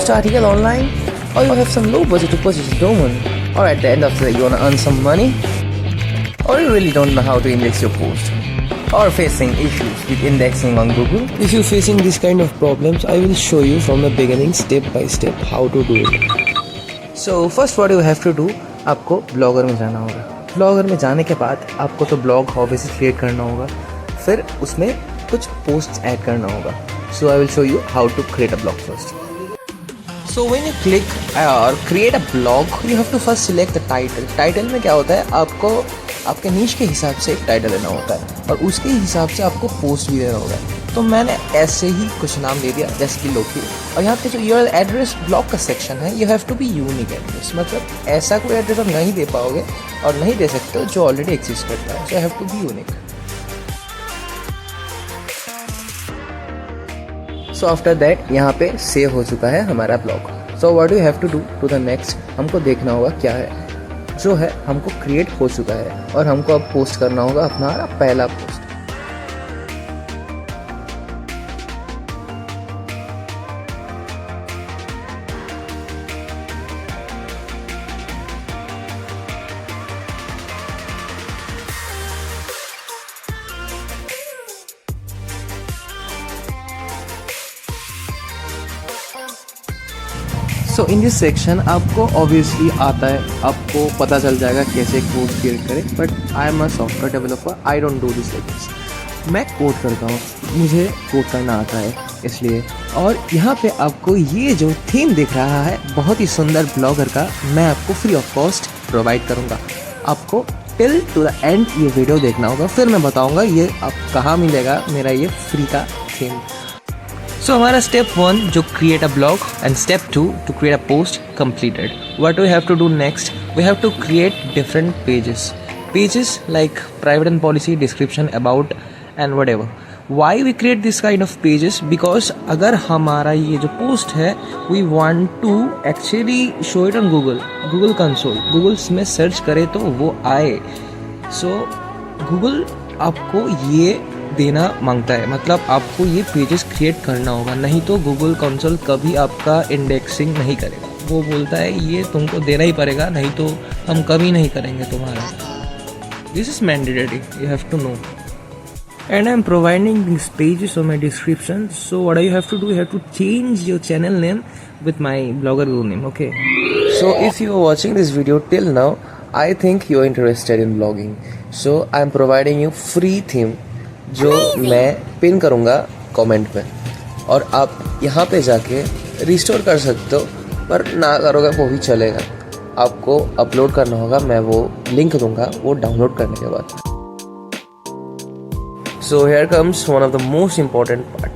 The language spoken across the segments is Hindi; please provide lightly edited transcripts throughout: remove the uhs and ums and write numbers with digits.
post article online, or you have some low budget to purchase a domain, or at the end of the day you wanna earn some money, or you really don't know how to index your post, or facing issues with indexing on Google. If you're facing this kind of problems, I will show you from the beginning step by step how to do it. So first what you have to do, आपको ब्लॉगर में जाना होगा. ब्लॉगर में जाने के बाद आपको तो ब्लॉग ऑब्वियसली क्रिएट करना होगा, फिर उसमें कुछ पोस्ट ऐड करना होगा. So I will show you how to create a blog first. So when you click or create a blog, you have to first select the title. Title में क्या होता है, आपको आपके नीश के हिसाब से एक टाइटल देना होता है और उसके हिसाब से आपको पोस्ट भी देना होगा. तो मैंने ऐसे ही कुछ नाम दे दिया जैसे कि लोकी. और यहाँ पे जो यूआरएल एड्रेस ब्लॉग का सेक्शन है, you have to be unique address. मतलब ऐसा कोई एड्रेस आप नहीं दे पाओगे और नहीं दे सकते हो जो ऑलरेडी एग्जिस्ट करता है. So you have to be unique. So after that यहाँ पे सेव हो चुका है हमारा blog. So what you have to do to the next, हमको देखना होगा क्या है जो है हमको क्रिएट हो चुका है और हमको अब पोस्ट करना होगा अपना पहला post. So in this section आपको ऑब्वियसली आता है, आपको पता चल जाएगा कैसे कोड क्रिएट करें. But I am a software developer, I don't do this like this. मैं कोड करता हूँ, मुझे कोड करना आता है इसलिए. और यहाँ पे आपको ये जो थीम दिख रहा है बहुत ही सुंदर ब्लॉगर का, मैं आपको फ्री ऑफ कॉस्ट प्रोवाइड करूँगा. आपको टिल टू द एंड ये वीडियो देखना होगा, फिर मैं बताऊँगा ये आप कहाँ मिलेगा मेरा ये फ्री का थीम. सो हमारा स्टेप 1 जो create a blog and step 2 to create a post completed. What we have to do next, we have to create different pages like private and policy, description, about and whatever. Why we create this kind of pages, because अगर हमारा ये जो पोस्ट है we want to actually show it on Google console, Google में सर्च करे तो वो आए. सो गूगल आपको ये देना मांगता है, मतलब आपको ये पेजेस क्रिएट करना होगा, नहीं तो गूगल कंसोल कभी आपका इंडेक्सिंग नहीं करेगा. वो बोलता है ये तुमको देना ही पड़ेगा, नहीं तो हम कभी नहीं करेंगे तुम्हारा. This is mandatory, you have to know. And I am providing this pages on my description. So what you have to do, you have to change your channel name with my blogger Google name. Okay, so if you are watching this video till now, I think you are interested in blogging. So I am providing you free theme जो मैं पिन करूँगा कमेंट पे, और आप यहाँ पे जाके रिस्टोर कर सकते हो, पर ना करोगे वो भी चलेगा. आपको अपलोड करना होगा, मैं वो लिंक दूंगा वो डाउनलोड करने के बाद. So here comes one of the most important part,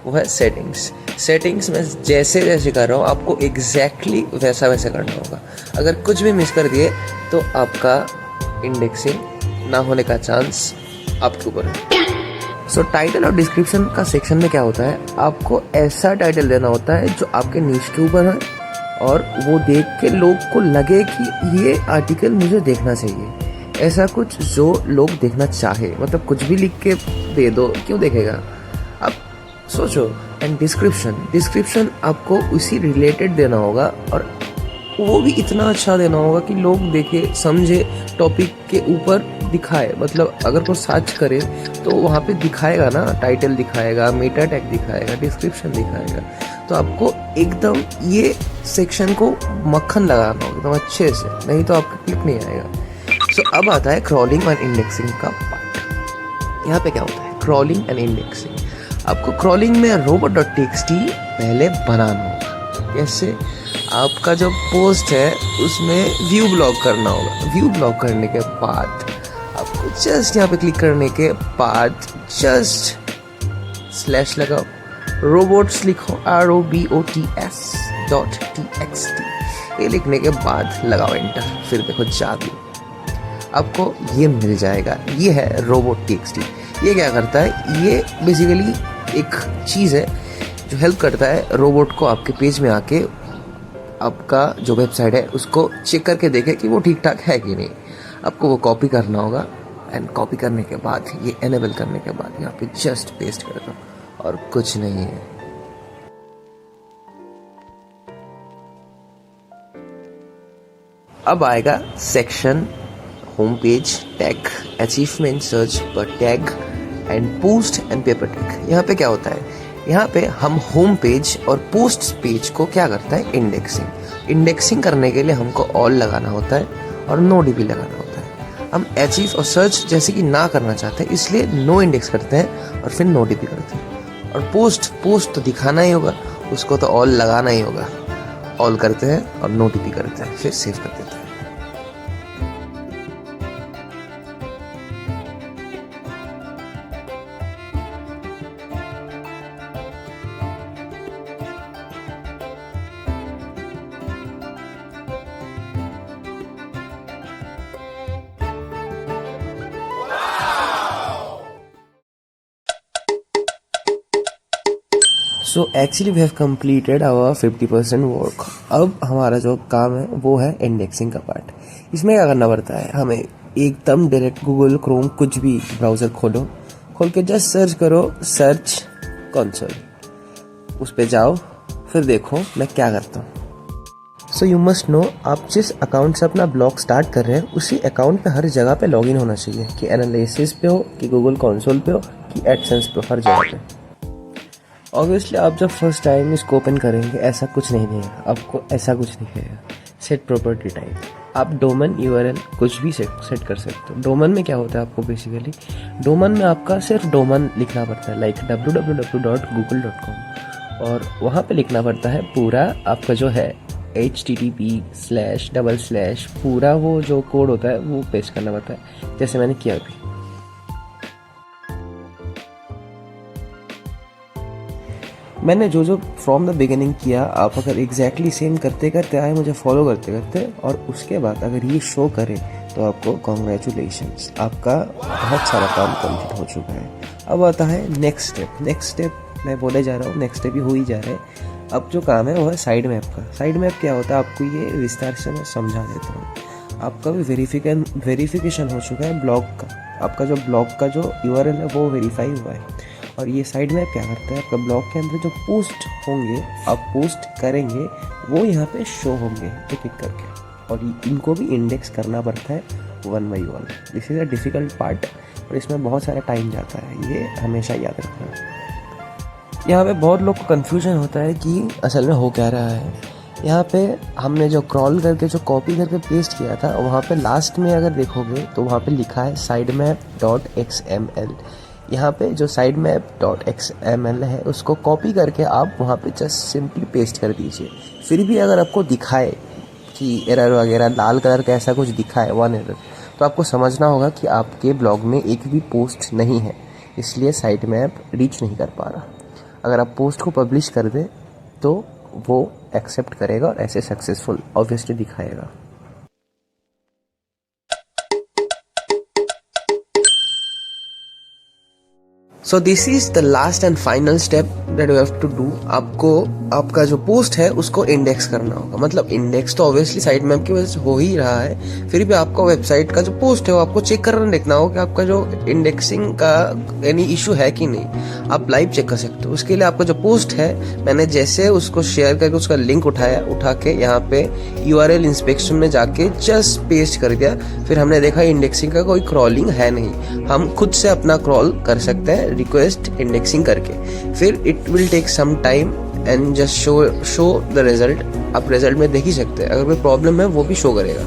वो है सेटिंग्स. सेटिंग्स में जैसे जैसे कर रहा हूँ आपको एग्जैक्टली वैसा करना होगा. अगर कुछ भी मिस कर दिए तो आपका इंडेक्सिंग ना होने का चांस आपके ऊपर है. सो टाइटल और डिस्क्रिप्शन का सेक्शन में क्या होता है, आपको ऐसा टाइटल देना होता है जो आपके नीश के ऊपर है और वो देख के लोग को लगे कि ये आर्टिकल मुझे देखना चाहिए. ऐसा कुछ जो लोग देखना चाहे, मतलब कुछ भी लिख के दे दो, क्यों देखेगा आप सोचो. एंड डिस्क्रिप्शन आपको उसी रिलेटेड देना होगा और वो भी इतना अच्छा देना होगा कि लोग देखे समझे, टॉपिक के ऊपर दिखाए. मतलब अगर कोई सर्च करे तो वहाँ पे दिखाएगा ना, टाइटल दिखाएगा, मेटा टैग दिखाएगा, डिस्क्रिप्शन दिखाएगा. तो आपको एकदम ये सेक्शन को मक्खन लगाना होगा एकदम अच्छे से, नहीं तो आपका क्लिक नहीं आएगा. सो अब आता है क्रॉलिंग एंड इंडेक्सिंग का पार्ट. यहाँ पे क्या होता है, क्रॉलिंग एंड इंडेक्सिंग. आपको क्रॉलिंग में robot.txt पहले बनाना होगा. कैसे, आपका जो पोस्ट है उसमें व्यू ब्लॉग करना होगा. व्यू ब्लॉग करने के बाद आपको जस्ट यहाँ पे क्लिक करने के बाद जस्ट स्लैश लगाओ, रोबोट्स लिखो, ROBOTS.txt. ये लिखने के बाद लगाओ एंटर, फिर देखो जादू, आपको ये मिल जाएगा. ये है robot.txt. ये क्या करता है, ये बेसिकली एक चीज़ है जो हेल्प करता है रोबोट को आपके पेज में आके आपका जो वेबसाइट है उसको चेक करके देखे कि वो ठीक ठाक है कि नहीं. आपको वो कॉपी करना होगा एंड कॉपी करने के बाद ये एनेबल करने के बाद यहाँ पे जस्ट पेस्ट कर दो और कुछ नहीं है. अब आएगा section home page tag, achievement search पर tag and post and paper tag. यहाँ पे क्या होता है, यहाँ पे हम होम पेज और पोस्ट पेज को क्या करता है, इंडेक्सिंग करने के लिए हमको ऑल लगाना होता है और नो डीपी लगाना होता है। हम अचीव और सर्च जैसे कि ना करना चाहते हैं, इसलिए नो इंडेक्स करते हैं और फिर नो डीपी करते हैं। और पोस्ट तो दिखाना ही होगा, उसको तो ऑल लगाना ही होगा, ऑल करते हैं और नो डीपी करते हैं, फिर सेव कर देते हैं। So actually we have completed our 50% work. अब हमारा जो काम है वो है इंडेक्सिंग का पार्ट। इसमें क्या करना पड़ता है, हमें एकदम डायरेक्ट गूगल क्रोम कुछ भी ब्राउज़र खोल के जस्ट सर्च करो, सर्च कंसोल, उस पे जाओ, फिर देखो मैं क्या करता हूँ। सो यू मस्ट नो, आप जिस अकाउंट से अपना ब्लॉग स्टार्ट कर रहे हैं उसी अकाउंट पे हर जगह पे लॉगिन होना चाहिए, कि एनालिसिस पे हो, कि गूगल कंसोल पे हो, कि एडसेंस पे, हर जगह पे। ऑब्वियसली आप जब फर्स्ट टाइम इसको ओपन करेंगे ऐसा कुछ नहीं देगा, आपको ऐसा कुछ दिखेगा, सेट प्रॉपर्टी टाइप। आप डोमेन URL कुछ भी सेट कर सकते हो। डोमेन में क्या होता है, आपको बेसिकली डोमेन में आपका सिर्फ डोमेन लिखना पड़ता है, लाइक www.google.com, और वहाँ पे लिखना पड़ता है पूरा आपका जो है http// पूरा वो जो कोड होता है वो पेस्ट करना पड़ता है, जैसे मैंने किया अभी। मैंने जो फ्रॉम द बिगिनिंग किया, आप अगर एग्जैक्टली सेम करते करते आए, मुझे फॉलो करते करते, और उसके बाद अगर ये शो करे तो आपको कॉन्ग्रेचुलेशंस, आपका बहुत सारा काम कंप्लीट हो चुका है। अब आता है नेक्स्ट स्टेप मैं बोले जा रहा हूँ, नेक्स्ट स्टेप ही हो ही जा रहा है। अब जो काम है वो है साइड मैप का। साइड मैप क्या होता है, आपको ये विस्तार से मैं समझा देता हूँ। आपका भी वेरिफिकेशन हो चुका है ब्लॉग का, आपका जो ब्लॉग का जो URL है वो वेरीफाई हुआ है। और ये साइड मैप क्या करता है, आपका ब्लॉग के अंदर जो पोस्ट होंगे, आप पोस्ट करेंगे, वो यहाँ पे शो होंगे एक एक करके, और इनको भी इंडेक्स करना पड़ता है 1 by 1। This is a difficult part और इसमें बहुत सारा टाइम जाता है, ये हमेशा याद रखना। यहाँ पे बहुत लोग को कन्फ्यूजन होता है कि असल में हो क्या रहा है। यहाँ पे हमने जो क्रॉल करके जो कॉपी करके पेस्ट किया था, वहाँ पे लास्ट में अगर देखोगे तो वहाँ पे लिखा है sitemap.xml। यहाँ पे जो sitemap.xml है उसको कॉपी करके आप वहाँ पे जस्ट सिंपली पेस्ट कर दीजिए। फिर भी अगर आपको दिखाए कि एरर वगैरह लाल कलर का ऐसा कुछ दिखाए, 1 एरर, तो आपको समझना होगा कि आपके ब्लॉग में एक भी पोस्ट नहीं है, इसलिए साइटमैप रीच नहीं कर पा रहा। अगर आप पोस्ट को पब्लिश कर दें तो वो एक्सेप्ट करेगा और ऐसे सक्सेसफुल ऑब्वियसली दिखाएगा। So this is the last and final step that you have to do. आपको आपका जो पोस्ट है उसको इंडेक्स करना होगा। मतलब इंडेक्स तो ऑब्वियसली साइटमैप की वजह से हो ही रहा है, फिर भी आपका वेबसाइट का जो पोस्ट है वो आपको चेक करना, देखना होगा कि आपका जो इंडेक्सिंग का एनी इशू है कि नहीं। आप लाइव चेक कर सकते हो। उसके लिए आपका जो पोस्ट है, मैंने जैसे उसको शेयर करके उसका लिंक उठा के यहाँ पे URL इंस्पेक्शन में जाके जस्ट पेस्ट कर दिया। फिर हमने देखा इंडेक्सिंग का कोई क्रॉलिंग है नहीं, हम खुद से अपना क्रॉल कर सकते हैं रिक्वेस्ट इंडेक्सिंग करके। फिर it will take some time and just show the result. आप रिजल्ट में देख ही सकते हैं, अगर कोई प्रॉब्लम है वो भी शो करेगा।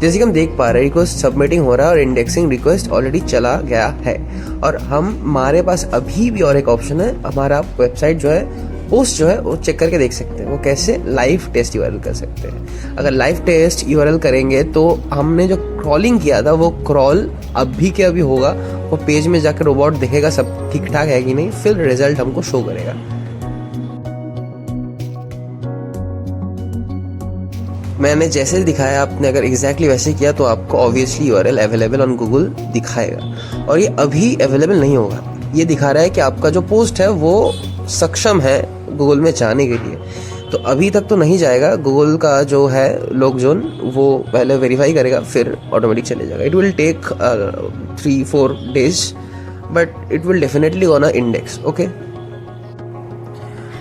जैसे कि हम देख पा रहे हैं रिक्वेस्ट सबमिटिंग हो रहा है और इंडेक्सिंग रिक्वेस्ट ऑलरेडी चला गया है। और हमारे पास अभी भी और एक ऑप्शन है, हमारा वेबसाइट जो है पोस्ट जो है वो चेक करके देख सकते हैं। वो कैसे, लाइव टेस्ट URL कर सकते हैं। अगर लाइव टेस्ट URL करेंगे तो हमने जो क्रॉलिंग किया था वो क्रॉल अभी के अभी होगा। वो पेज में जाकर रोबोट देखेगा सब ठीक ठाक है कि नहीं, फिर रिजल्ट हमको शो करेगा। मैंने जैसे दिखाया, आपने अगर एग्जैक्टली वैसे किया तो आपको obviously URL available on Google दिखाएगा। और ये अभी अवेलेबल नहीं होगा, ये दिखा रहा है कि आपका जो पोस्ट है वो सक्षम है गूगल में जाने के लिए। तो अभी तक तो नहीं जाएगा, गूगल का जो है लॉग जोन वो पहले वेरीफाई करेगा, फिर ऑटोमेटिक चले जाएगा। It will take 3-4 days but it will definitely gonna index. Okay,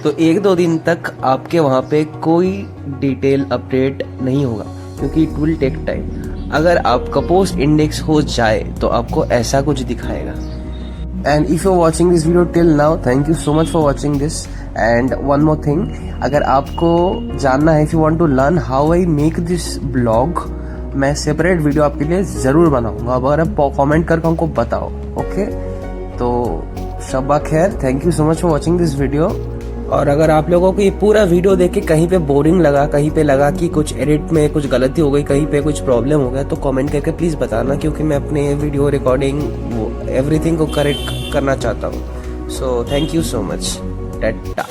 तो 1-2 दिन तक आपके वहाँ पे कोई डिटेल अपडेट नहीं होगा, क्योंकि इट विल टेक टाइम। अगर आपका पोस्ट इंडेक्स हो जाए तो आपको ऐसा कुछ दिखाएगा। And if you watching this video till now, thank you so much for watching this. And one more thing, अगर आपको जानना है, if you want to learn how I make this blog, मैं सेपरेट वीडियो आपके लिए ज़रूर बनाऊंगा। अगर आप कमेंट करके हमको बताओ, ओके? तो शब्बा खैर, thank you so much for watching this video. और अगर आप लोगों को ये पूरा वीडियो देख के कहीं पे बोरिंग लगा, कहीं पे लगा कि कुछ एडिट में कुछ गलती हो गई, कहीं पे कुछ प्रॉब्लम हो गया, तो कमेंट करके प्लीज़ बताना, क्योंकि मैं अपने वीडियो रिकॉर्डिंग एवरीथिंग को करेक्ट करना चाहता हूँ। So thank you so much. Tata.